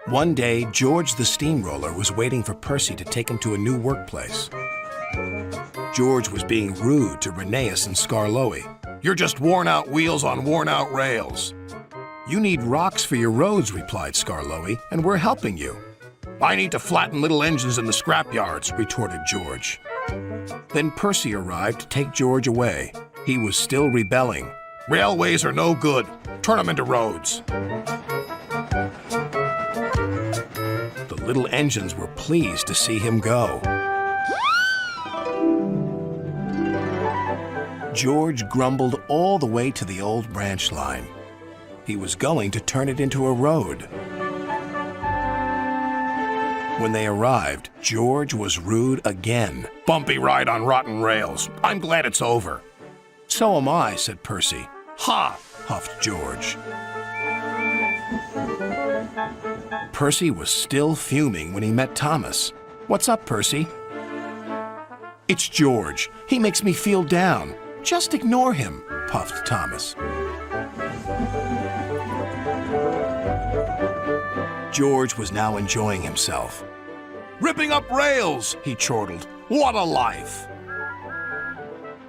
One day, George the steamroller was waiting for Percy to take him to a new workplace. George was being rude to Rheneas and Skarloey. "You're just worn-out wheels on worn-out rails." "You need rocks for your roads," replied Skarloey, "and we're helping you." "I need to flatten little engines in the scrapyards," retorted George. Then Percy arrived to take George away. He was still rebelling. "Railways are no good. Turn them into roads." The little engines were pleased to see him go. George grumbled all the way to the old branch line. He was going to turn it into a road. When they arrived, George was rude again. "Bumpy ride on rotten rails. I'm glad it's over." "So am I," said Percy. "Ha!" huffed George. Percy was still fuming when he met Thomas. "What's up, Percy?" "It's George. He makes me feel down." "Just ignore him," puffed Thomas. George was now enjoying himself. "Ripping up rails," he chortled. "What a life!"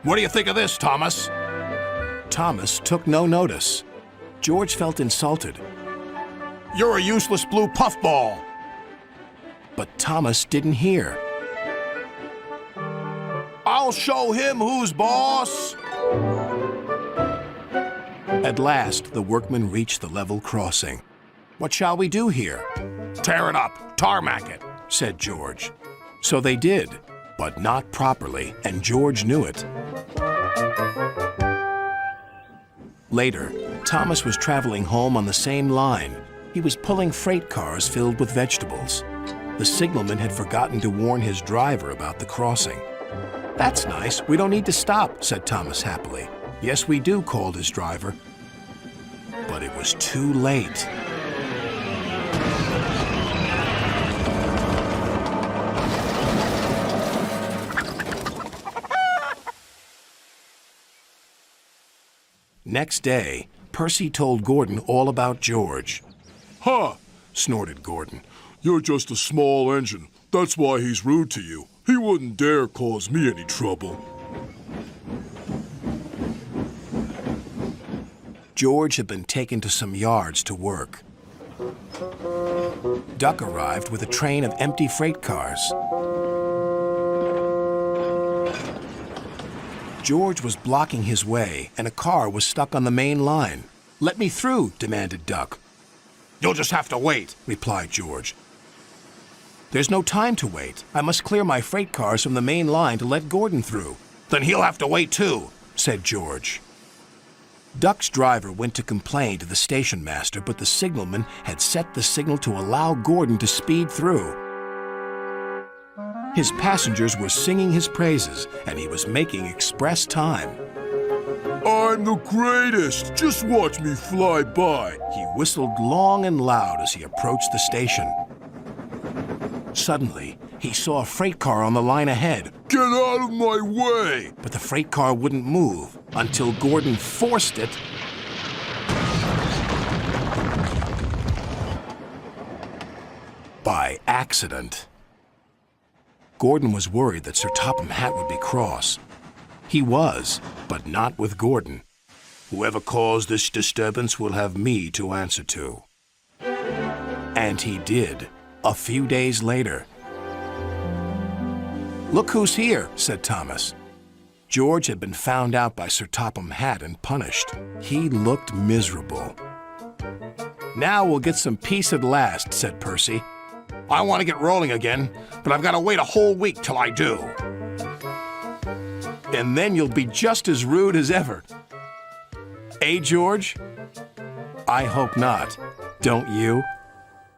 "What do you think of this, Thomas?" Thomas took no notice. George felt insulted. "You're a useless blue puffball." But Thomas didn't hear. "I'll show him who's boss." At last, the workmen reached the level crossing. "What shall we do here?" "Tear it up, tarmac it," said George. So they did, but not properly, and George knew it. Later, Thomas was traveling home on the same line. He was pulling freight cars filled with vegetables. The signalman had forgotten to warn his driver about the crossing. "That's nice. We don't need to stop," said Thomas happily. "Yes, we do," called his driver. But it was too late. Next day, Percy told Gordon all about George. "Ha!" snorted Gordon. "You're just a small engine. That's why he's rude to you. He wouldn't dare cause me any trouble." George had been taken to some yards to work. Duck arrived with a train of empty freight cars. George was blocking his way, and a car was stuck on the main line. "Let me through," demanded Duck. "You'll just have to wait," replied George. "There's no time to wait. I must clear my freight cars from the main line to let Gordon through." "Then he'll have to wait too," said George. Duck's driver went to complain to the station master, but the signalman had set the signal to allow Gordon to speed through. His passengers were singing his praises, and he was making express time. "I'm the greatest! Just watch me fly by!" He whistled long and loud as he approached the station. Suddenly, he saw a freight car on the line ahead. "Get out of my way!" But the freight car wouldn't move until Gordon forced it. By accident. Gordon was worried that Sir Topham Hatt would be cross. He was, but not with Gordon. "Whoever caused this disturbance will have me to answer to." And he did, a few days later. "Look who's here," said Thomas. George had been found out by Sir Topham Hatt and punished. He looked miserable. "Now we'll get some peace at last," said Percy. "I want to get rolling again, but I've got to wait a whole week till I do." "And then you'll be just as rude as ever." "Eh, George?" "I hope not. Don't you?"